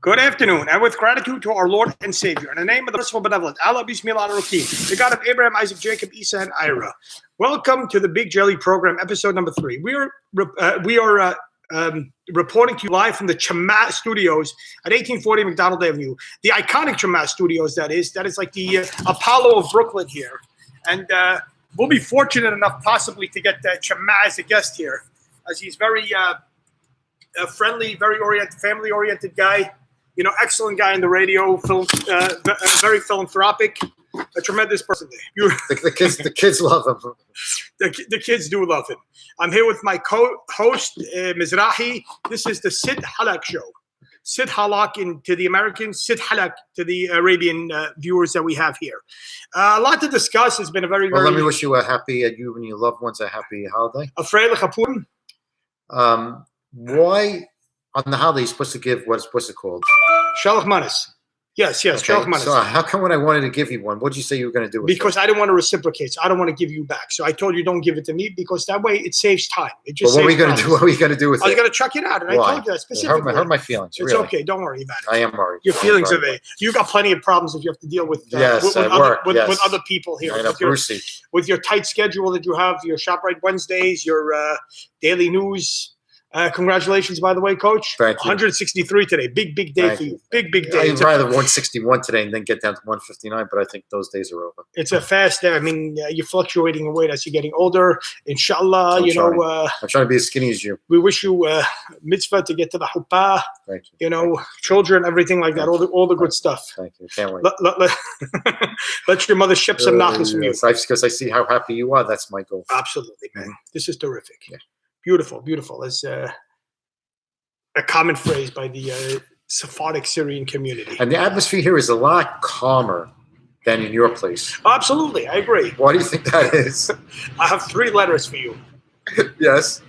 Good afternoon, and with gratitude to our Lord and Savior, in the name of the merciful benevolent, Allah Bismillah ar-Rahim, the God of Abraham, Isaac, Jacob, Isa, and Ira. Welcome to the Big Jelly Program, episode number 3. We are reporting to you live from the Chama Studios at 1840 McDonald Avenue, the iconic Chama Studios. That is like the Apollo of Brooklyn here, and we'll be fortunate enough possibly to get Chama as a guest here, as he's very friendly, very oriented, family-oriented guy. You know, excellent guy in the radio, very philanthropic, a tremendous person. The kids love him. The kids do love him. I'm here with my co-host, Mizrahi. This is the Sid Halak Show. Sid Halak to the Americans, Sid Halak to the Arabian viewers that we have here. A lot to discuss. It's been a very, let me wish you you and your loved ones a happy holiday. Why on the holiday you're supposed to give what's it called? Shalach Manas. Yes, okay. Shalach Manas. So how come when I wanted to give you one, what did you say you were going to do with it? Because I didn't want to reciprocate. So I don't want to give you back. So I told you don't give it to me because that way it saves time. It just what are we going to do? What are we going to do with it? I was going to chuck it out, and Why? I told you that specifically. It hurt my feelings. It's really. okay. Don't worry about it. I am worried. Your feelings are there. You got plenty of problems that you have to deal with. Yes, with other people here. Yes, with your tight schedule that you have, your ShopRite Wednesdays, your daily news. Congratulations, by the way, Coach. Thank you. 163 today. Big day for you. Big day. I'd rather 161 today and then get down to 159, but I think those days are over. It's a fast day. I mean, you're fluctuating in weight as you're getting older. Inshallah, I'm trying to be as skinny as you. We wish you mitzvah to get to the huppah. Thank you. You know, children, everything like that. All the good stuff. Thank you. Can't wait. Let your mother ship some nachas from you. Because I see how happy you are. That's my goal. Absolutely, man. This is terrific. Yeah. Beautiful. That's a common phrase by the Sephardic Syrian community. And the atmosphere here is a lot calmer than in your place. Absolutely, I agree. Why do you think that is? I have 3 letters for you. Yes.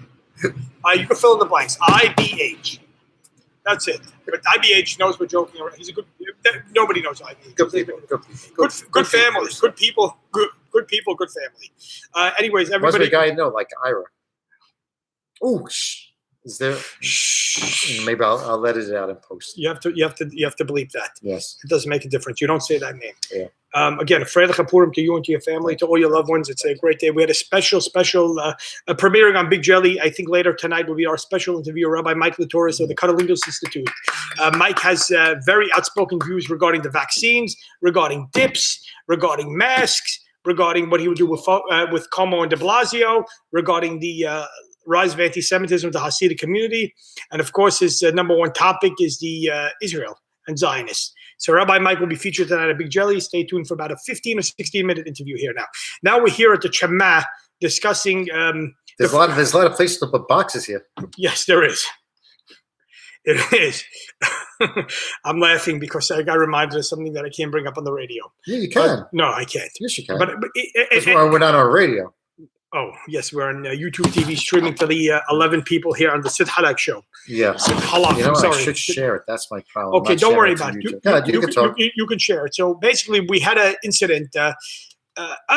You can fill in the blanks. IBH. That's it. But IBH knows we're joking around. He's a good. Nobody knows IBH. Good people. Good family. Good people. Good people. Good family. Anyways, everybody. What's the guy I know, like Ira? Oh, is there? Maybe I'll let it out in post. You have to bleep that. Yes. It doesn't make a difference. You don't say that name. Yeah. Again, Freilich HaPurim to you and to your family, to all your loved ones. It's a great day. We had a special premiering on Big Jelly. I think later tonight will be our special interview, Rabbi Mike Latoris of the Karolindos Institute. Mike has very outspoken views regarding the vaccines, regarding dips, regarding masks, regarding what he would do with Cuomo and de Blasio, regarding the rise of anti-Semitism of the Hasidic community. And of course, his number one topic is the Israel and Zionists. So Rabbi Mike will be featured tonight at Big Jelly. Stay tuned for about a 15 or 16-minute interview here now. Now we're here at the Chama discussing... There's a lot of places to put boxes here. Yes, there is. It is. I'm laughing because I got reminded of something that I can't bring up on the radio. Yeah, you can. No, I can't. Yes, you can. But we're not on radio. Oh, yes, we're on YouTube TV streaming to the 11 people here on the Sid Halak Show. Yeah. Sid Halak, you know, sorry. I should share it. That's my problem. Okay, don't worry about it. You can share it. So basically, we had an incident a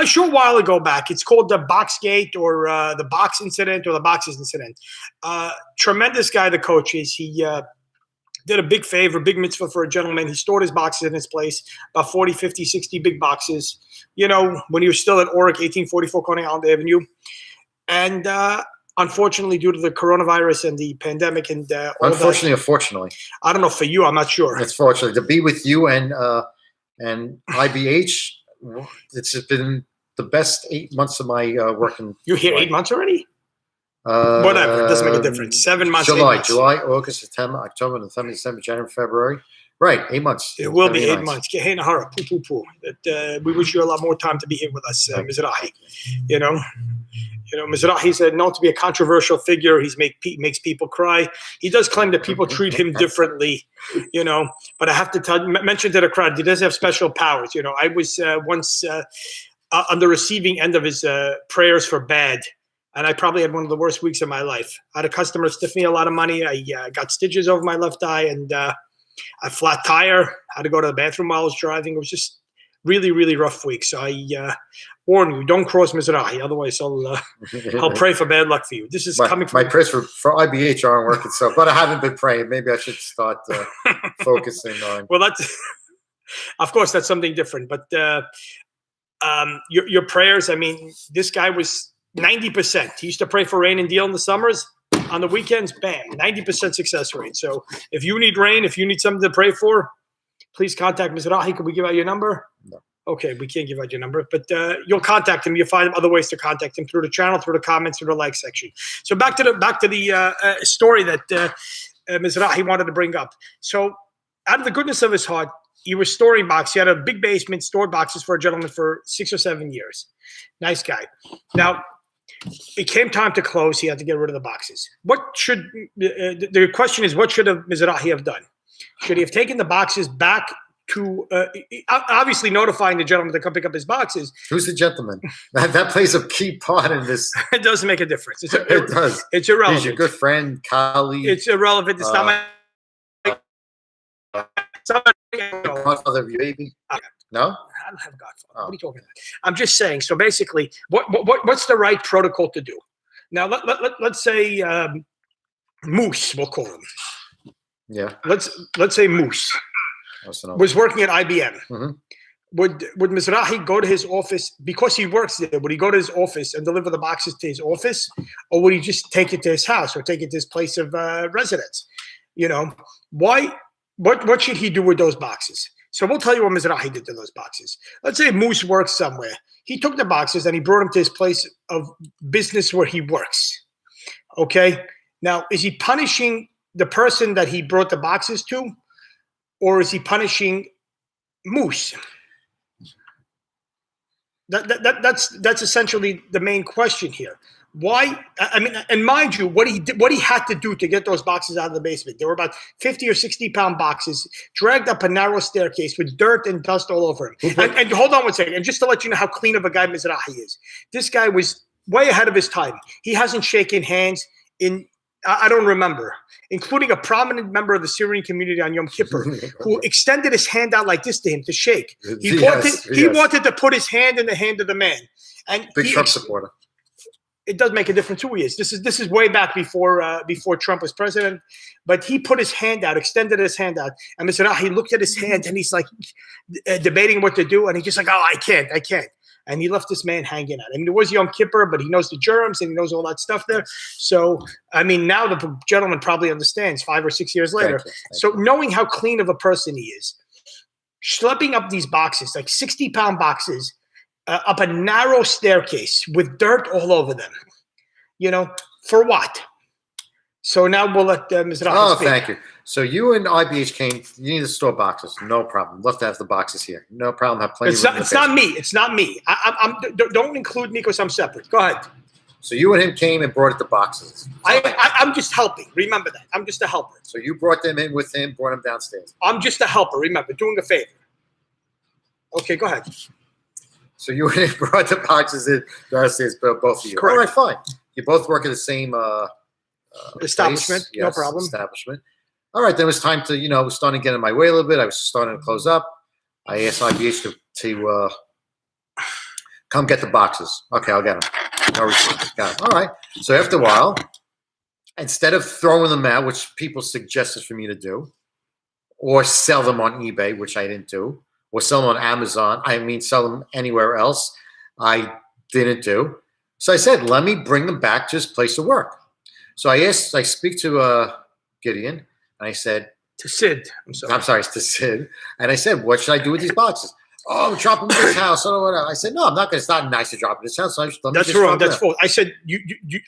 short while ago back. It's called the Boxgate or the Box Incident or the Boxes Incident. Tremendous guy, the coach is. He did a big favor, big mitzvah for a gentleman. He stored his boxes in his place, about 40, 50, 60 big boxes, you know, when he was still at Oric, 1844 Coney Island Avenue. And unfortunately, due to the coronavirus and the pandemic and unfortunately, I don't know, for you, I'm not sure. It's fortunate to be with you and IBH. It's been the best 8 months of my working. You're here 8 months already? Whatever, it doesn't make a difference. 7 months. July, August, September, October, November, December, January, February. Right, 8 months. It will be 8 months. Hey, Nahara, poo. We wish you a lot more time to be here with us, Mizrahi. You know, Mizrahi's known to be a controversial figure. He makes people cry. He does claim that people treat him differently, you know. But I have to mention to the crowd, he does have special powers. You know, I was once on the receiving end of his prayers for bad. And I probably had one of the worst weeks of my life. I had a customer stiff me a lot of money. I got stitches over my left eye and a flat tire. I had to go to the bathroom while I was driving. It was just really, really rough week. So I warn you, don't cross Mizrahi. Otherwise, I'll pray for bad luck for you. This is coming from my prayers for IBH aren't working, so but I haven't been praying. Maybe I should start focusing on. Well, that's of course that's something different. But your prayers. I mean, this guy was 90%. He used to pray for rain and deal in the summers. On the weekends, bam, 90% success rate. So if you need rain, if you need something to pray for, please contact Mizrahi. Can we give out your number? No. Okay, we can't give out your number, but you'll contact him. You'll find other ways to contact him through the channel, through the comments, through the like section. So back to the story that Mizrahi wanted to bring up. So out of the goodness of his heart, he was storing boxes. He had a big basement, stored boxes for a gentleman for 6 or 7 years. Nice guy. Now, it came time to close. He had to get rid of the boxes. What should the question is? What should Mizrahi have done? Should he have taken the boxes back to obviously notifying the gentleman to come pick up his boxes? Who's the gentleman? That plays a key part in this. It does make a difference. It does. It's irrelevant. He's your good friend, colleague. It's irrelevant. It's not my. Godfather of your baby? No? I don't have a godfather. What are you talking about? I'm just saying. So basically, what's the right protocol to do? Now, let's say Moose, we'll call him. Yeah. Let's say Moose was working at IBM. Mm-hmm. Would Mizrahi go to his office because he works there? Would he go to his office and deliver the boxes to his office, or would he just take it to his house or take it to his place of residence? You know, why? What should he do with those boxes? So we'll tell you what Mizrahi did to those boxes. Let's say Moose works somewhere. He took the boxes and he brought them to his place of business where he works. Okay. Now, is he punishing the person that he brought the boxes to, or is he punishing Moose? That's essentially the main question here. Why? I mean, and mind you, what he had to do to get those boxes out of the basement. They were about 50 or 60-pound boxes, dragged up a narrow staircase with dirt and dust all over him. And hold on one second, and just to let you know how clean of a guy Mizrahi is, this guy was way ahead of his time. He hasn't shaken hands in, I don't remember, including a prominent member of the Syrian community on Yom Kippur, who extended his hand out like this to him to shake. He wanted to put his hand in the hand of the man. And big Trump supporter. It does make a difference who he is. This is way back before Trump was president, but he put his hand out, extended his hand out, and Mizrahi looked at his hand and he's like debating what to do, and he's just like, oh, I can't, and he left this man hanging out. I mean, it was Yom Kippur, but he knows the germs and he knows all that stuff there. So, I mean, now the gentleman probably understands 5 or 6 years later. Thank you. So, knowing how clean of a person he is, schlepping up these boxes, like 60-pound boxes, up a narrow staircase with dirt all over them, you know, for what? So now we'll let Mizrahi speak. Thank you. So you and IBH came. You need to store boxes. No problem. Love to have the boxes here. No problem. Have plenty. It's not me. It's not me. Don't include me because I'm separate. Go ahead. So you and him came and brought the boxes. I'm just helping. Remember that. I'm just a helper. So you brought them in with him, brought them downstairs. I'm just a helper. Remember, doing a favor. Okay, go ahead. So you and him brought the boxes in downstairs, both of you. Correct. All right, fine. You both work at the same establishment. Place. No Yes, problem. establishment. All right, then it was time to, it was starting to get in my way a little bit. I was starting to close up. I asked IBH to come get the boxes. Okay, I'll get them. No receipt. Got it. All right. So after a while, instead of throwing them out, which people suggested for me to do, or sell them on eBay, which I didn't do, or sell them on Amazon, sell them anywhere else, I didn't do. So I said, let me bring them back to his place of work. So I speak to Gideon, and I said, to Sid. I'm sorry, to Sid. And I said, what should I do with these boxes? Oh, drop them in his house. Or whatever. I said, no, I'm not going to. It's not nice to drop in his house. So that's wrong. That's false. I said,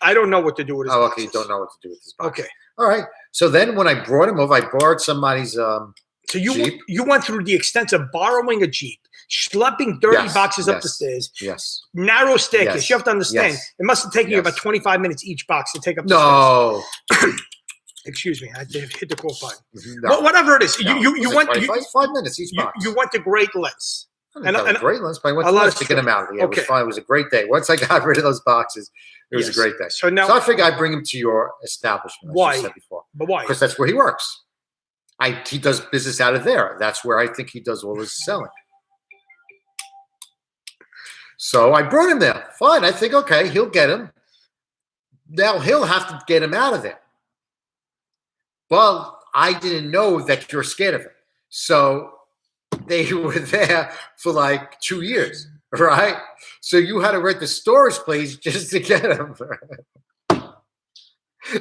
I don't know what to do with his boxes. Okay, you don't know what to do with his boxes. Okay. All right. So then when I brought him over, I borrowed somebody's So you Jeep. You went through the extent of borrowing a Jeep, schlepping dirty boxes up the stairs. Yes. Narrow staircase. Yes. You have to understand. Yes. It must have taken you about 25 minutes each box to take up the stairs. Excuse me. I hit the call button. No. Well, whatever it is. No. You went 5 minutes each box. You went to great lengths. And great lengths, but I went to lunch to get them out. Yeah, okay. It was fine. It was a great day. Once I got rid of those boxes, it was a great day. So now I figured I'd bring him to your establishment. Why? As you said before. But why? Because that's where he works. He does business out of there. That's where I think he does all his selling. So I brought him there. Fine. I think, okay, he'll get him. Now he'll have to get him out of there. Well, I didn't know that you're scared of him. So they were there for like 2 years, right? So you had to rent the storage place just to get him.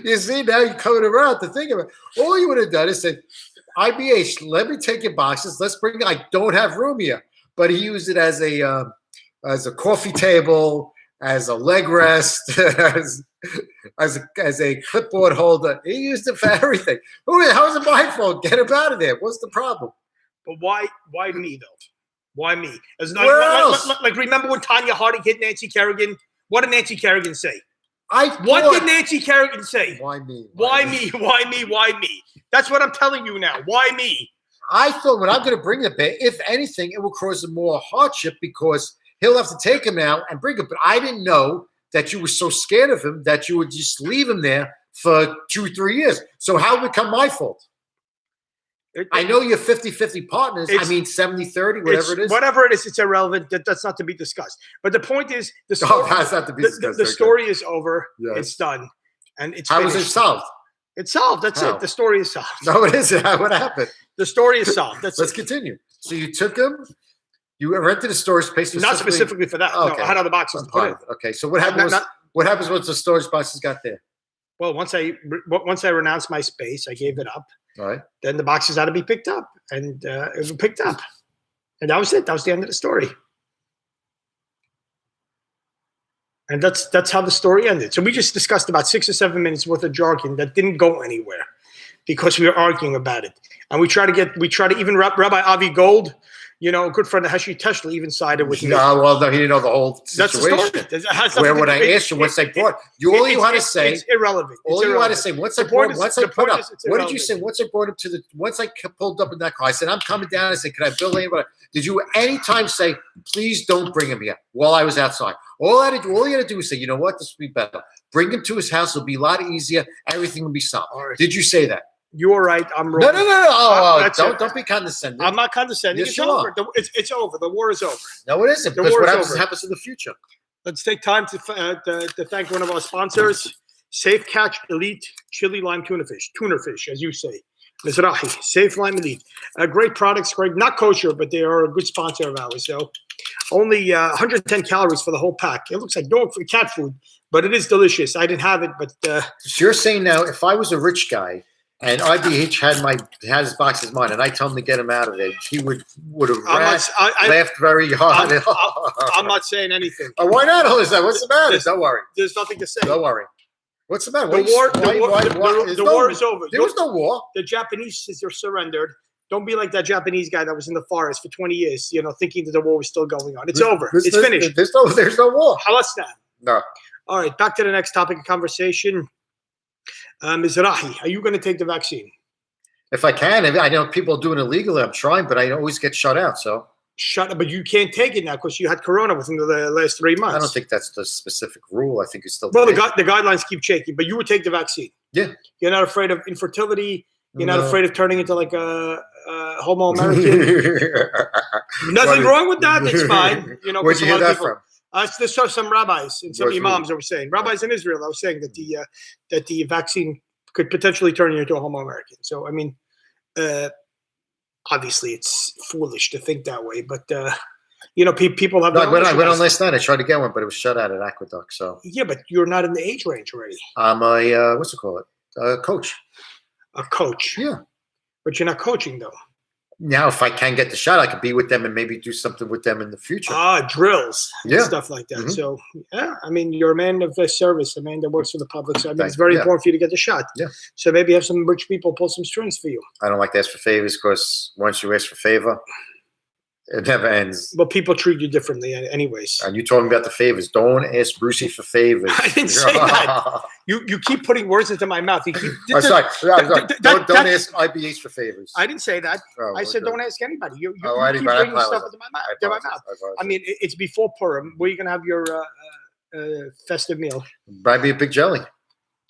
You see, now you're coming around to think of it. All you would have done is said, IBH, let me take your boxes. Let's bring. I don't have room here, but he used it as a coffee table, as a leg rest, as a clipboard holder. He used it for everything. How is it my fault? Get him out of there. What's the problem? But why me though? Why me? As Where else? Like remember when Tanya Harding hit Nancy Kerrigan? What did Nancy Kerrigan say? What thought- did Nancy Kerrigan say? Why me? Why me? Why me? Why me? That's what I'm telling you now. Why me? I thought when I'm going to bring the bear, if anything, it will cause him more hardship because he'll have to take him now and bring him. But I didn't know that you were so scared of him that you would just leave him there for 2-3 years. So how would it become my fault? I know you're 50-50 partners. I mean, 70-30, whatever it is. Whatever it is, it's irrelevant. That's not to be discussed. But the point is, the story, that's not to be discussed. the story is over. Yes. It's done. And it's How was it finished. solved? It's solved. That's How? it. The story is solved. No, it isn't. What happened? The story is solved. That's Let's it. continue. So you took him, you rented a storage space Not specifically for that. Okay. No, I had other boxes to put in. Okay, so what happens? What happens once the storage boxes got there? Well, once I renounced my space, I gave it up. All right. Then the boxes had to be picked up, and it was picked up, and that was it. That was the end of the story. And that's how the story ended. So we just discussed about 6 or 7 minutes worth of jargon that didn't go anywhere because we were arguing about it. And we try to even Rabbi Avi Gold, you know, a good friend of Heshi Teschel, even sided with me. No, well, no, he didn't know the whole That's the situation. story. It has Where nothing would to- I ask you once they brought? All you had to say. It's irrelevant. All It's you had to irrelevant. say once I The point brought, is- once I the put point up. is it's What did you irrelevant. say? Once I brought him to the. Once I pulled up in that car, I said, "I'm coming down." I said, "Can I bill anybody?" Did you any time say, "Please don't bring him here"? While I was outside, all you had to do was say, "You know what? This will be better. Bring him to his house. It'll be a lot easier. Everything will be solved." All right. Did you say that? You were right. I'm wrong. No. Oh, That's it. don't be condescending. I'm not condescending. Yes, It's you over. are. It's over. The war is over. No, it isn't. The Because war what is over. happens in the future. Let's take time to thank one of our sponsors, Safe Catch Elite Chili Lime Tuna Fish, as you say. Mizrahi, Safe Lime Elite. Great products, great, not kosher, but they are a good sponsor of ours. So only 110 calories for the whole pack. It looks like dog food, cat food, but it is delicious. I didn't have it, but So you're saying now, if I was a rich guy and IBH had his boxes mine, and I told him to get him out of there, he would have laughed very hard. I'm not saying anything. Oh, why not? What's the matter? Don't worry. There's nothing to say. Don't worry. What's the matter? The war is over. There was no war. The Japanese surrendered. Don't be like that Japanese guy that was in the forest for 20 years, you know, thinking that the war was still going on. It's over. It's finished. There's no war. Halas now. No. All right, back to the next topic of conversation. Mizrahi, are you going to take the vaccine? If I can, I know people are doing it illegally. I'm trying, but I always get shut out. So Shut up, but you can't take it now because you had corona within the last 3 months. I don't think that's the specific rule. I think it's still. Well, the guidelines keep changing, but you would take the vaccine. Yeah. You're not afraid of infertility. You're not No. afraid of turning into like a homo American. Nothing wrong with that. It's fine. You know, Where'd you hear that from? There's some rabbis and some Where's imams that were saying, rabbis in Israel, that were saying that the vaccine could potentially turn you into a homo American. So I mean, obviously it's foolish to think that way, but you know, people have. No, I went on last night. I tried to get one, but it was shut out at Aqueduct. So yeah, but you're not in the age range already. I'm a what's it called? Coach. A coach. Yeah. But you're not coaching though. Now, if I can get the shot, I could be with them and maybe do something with them in the future. Drills. Yeah. And stuff like that. Mhm. So yeah, I mean, you're a man of service, a man that works for the public. So I mean, it's Thank very you. Yeah. important for you to get the shot. Yeah. So maybe have some rich people pull some strings for you. I don't like to ask for favors because once you ask for favor, it never ends. But people treat you differently, anyways. And you told me about the favors. Don't ask Brucey for favors. I didn't say that. You keep putting words into my mouth. You keep, I'm sorry. Don't that- ask IBH for favors. I didn't say that. Oh, I said okay. don't ask anybody. You Oh, I keep didn't- I bringing apologize. stuff into my mouth. I into my apologize. mouth. I mean, it's before Purim. Where are you gonna have your festive meal? Buy me a big jelly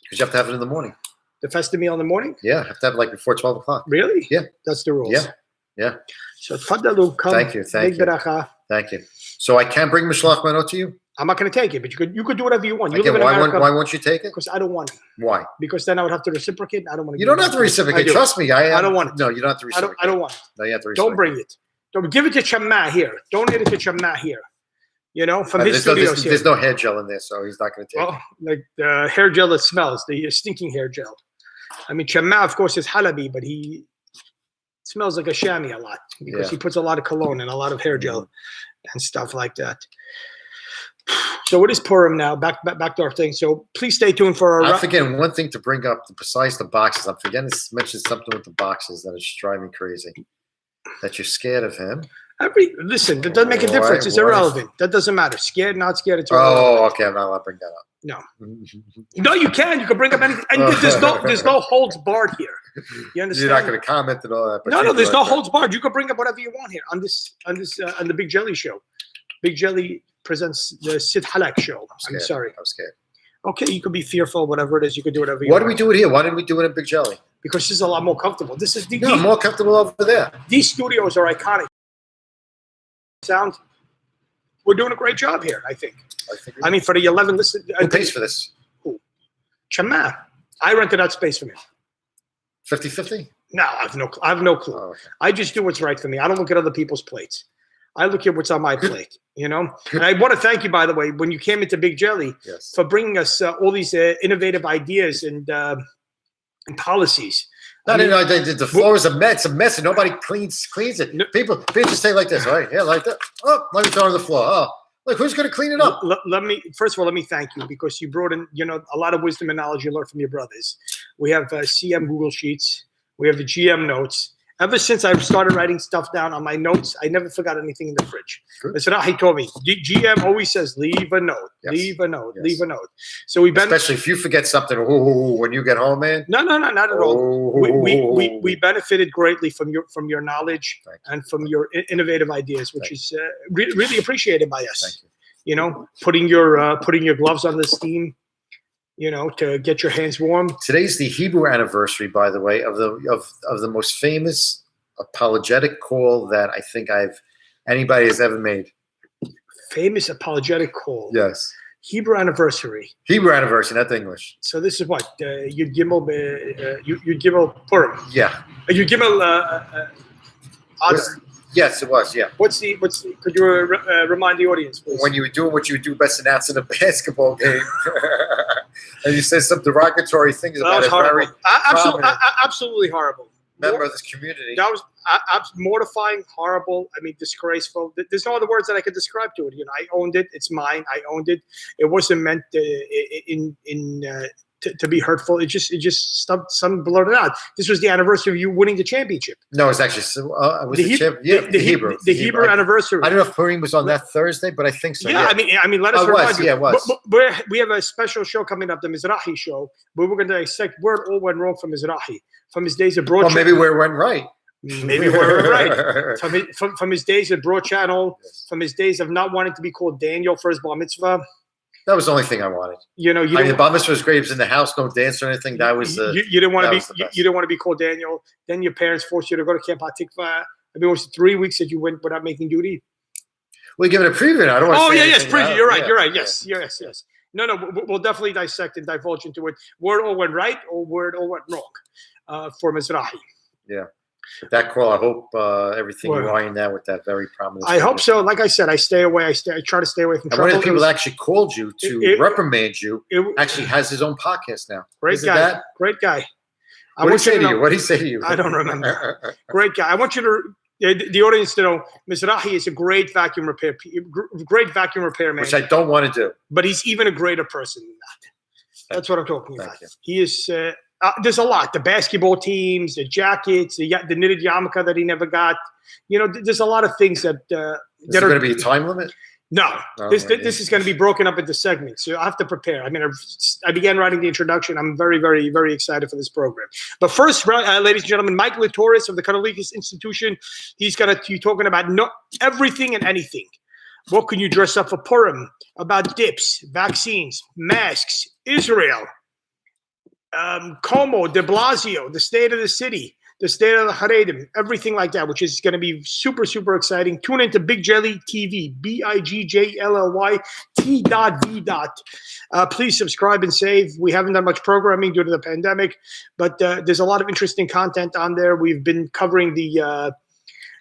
because you have to have it in the morning. The festive meal in the morning? Yeah, have to have it like before 12 o'clock. Really? Yeah. That's the rules. Yeah. Yeah. So tfaddalu, come. Thank you. Thank Big you. beracha. Thank you. So I can bring Mishloach Manot to you? I'm not going to take it, but you could do whatever you want. You Again, live in America. why won't you take it? Because I don't want it. Why? Because then I would have to reciprocate. I don't want to. You don't have to reciprocate. Trust me. I don't want it. No, you don't have to I reciprocate. don't want it. No, you have to reciprocate. Don't bring it. Don't give it to Chama here. Donate it to Chama here. You know, from his studios here. There's no hair gel in there, so he's not going to take it. Like the hair gel that smells, the stinking hair gel. I mean, Chama, of course, is halabi, but he smells like a chamois a lot because he puts a lot of cologne and a lot of hair gel and stuff like that. So what is Purim now? Back to our thing. So please stay tuned for our. I'm forgetting one thing to bring up besides the boxes. I'm forgetting to mention something with the boxes that is driving me crazy. That you're scared of him. Listen, that doesn't make a difference. It's irrelevant. That doesn't matter. Scared, not scared. It's irrelevant. Oh, okay. I'm not allowed to bring that up. No. No, you can. You can bring up anything. And there's no holds barred here. You understand? You're not going to comment and all that. No, there's no holds barred. You can bring up whatever you want here on the Big Jelly show. Big Jelly presents the Sid Halak show. I'm sorry. I'm scared. Okay, you could be fearful, whatever it is. You could do whatever you want. Why do we do it here? Why didn't we do it in Big Jelly? Because this is a lot more comfortable. This is more comfortable over there. These studios are iconic. Sound. We're doing a great job here, I think. I mean, for the 11 listen. Who pays for this? Who? Chama. I rented out space for me. 50-50? No, I have no clue. Oh, okay. I just do what's right for me. I don't look at other people's plates. I look at what's on my plate, you know? And I want to thank you, by the way, when you came into Big Jelly, for bringing us all these innovative ideas and policies. The floor is a mess, and nobody cleans it. People just say like this, right? Yeah, like that. Oh, let me throw it on the floor. Oh, look, who's going to clean it up? First of all, let me thank you because you brought in, a lot of wisdom and knowledge you learned from your brothers. We have CM Google Sheets. We have the GM notes. Ever since I started writing stuff down on my notes, I never forgot anything in the fridge. He told me, GM always says, leave a note, leave a note, leave a note. So especially if you forget something when you get home, man. No, not at all. We benefited greatly from your knowledge and from your innovative ideas, which is really appreciated by us. Thank you. Putting your gloves on this team. To get your hands warm. Today's the Hebrew anniversary, by the way, of the most famous apologetic call that I think anybody has ever made. Famous apologetic call. Yes. Hebrew anniversary. Hebrew anniversary, not English. So this is what Yud Gimel Purim. Yeah. Yud Gimel. Yes, it was. Yeah. What's the? Could you remind the audience, please? When you were doing what you do best announcing a basketball game, and you said some derogatory things about it. Horrible. Absolutely horrible. Member of this community. That was mortifying, horrible. I mean, disgraceful. There's no other words that I could describe to it. I owned it. It's mine. I owned it. It wasn't meant to be hurtful. It just stopped. Some blurted out. This was the anniversary of you winning the championship. No, it's actually the Hebrew anniversary. I don't know if Purim was on that Thursday, but I think so. Yeah, I mean, let us remind you. Yeah, it was. We have a special show coming up, the Mizrahi show, where we're going to dissect where it all went wrong for Mizrahi from his days at Broad. Well, maybe where it went right. Maybe where it went right. From his days at Broad Channel, from his days of not wanting to be called Daniel for his bar mitzvah. That was the only thing I wanted. The bar mitzvah was great. It was in the house, no dance or anything. That was you didn't want to be. You didn't want to be called Daniel. Then your parents forced you to go to Camp HaTikva. I mean, it was 3 weeks that you went without making duty. We give it a preview. I don't want to. Preview. You're right. You're right. Yes. No. We'll definitely dissect and divulge into it. Where it all went right or where it all went wrong for Mizrahi. Yeah. With that call, I hope everything you ironed out with that very prominent. I hope so. Like I said, I stay away. I try to stay away from trouble. One of the people that actually called you to reprimand you actually has his own podcast now. Great guy. Great guy. What did he say to you? What did he say to you? I don't remember. Great guy. I want you to the audience to know Mizrahi is a great vacuum repair man. Which I don't want to do. But he's even a greater person than that. That's what I'm talking about. He is. There's a lot. The basketball teams, the jackets, the knitted yarmulke that he never got. There's a lot of things that Is there going to be a time limit? No. This is going to be broken up into segments. So I have to prepare. I mean, I began writing the introduction. I'm very, very, very excited for this program. But first, ladies and gentlemen, Mike Latoris of the Karolingus Institution. He's going to be talking about everything and anything. What can you dress up for Purim? About dips, vaccines, masks, Israel. Como, de Blasio, the state of the city, the state of the Haredim, everything like that, which is going to be super, super exciting. Tune into Big Jelly TV, BIGJLLYT.V. Please subscribe and save. We haven't done much programming due to the pandemic, but there's a lot of interesting content on there. We've been covering the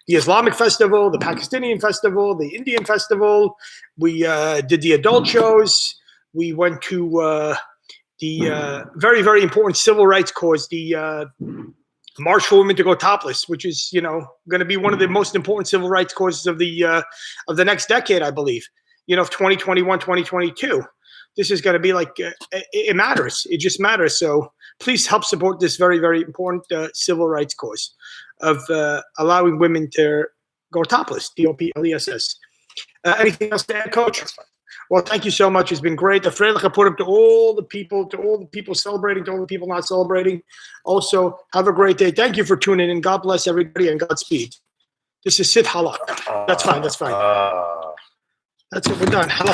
Islamic festival, the Pakistani festival, the Indian festival. We did the adult shows. We went to the very, very important civil rights cause, the March for Women to Go Topless, which is, going to be one of the most important civil rights causes of the next decade, I believe. Of 2021, 2022. This is going to be like it matters. It just matters. So please help support this very, very important civil rights cause of allowing women to go topless. TOPLESS. Anything else to add, Coach? Well, thank you so much. It's been great. The Freilich put up to all the people celebrating, to all the people not celebrating. Also, have a great day. Thank you for tuning in. God bless everybody and Godspeed. This is Sid Halak. That's fine. That's fine. That's it. We're done. Halak.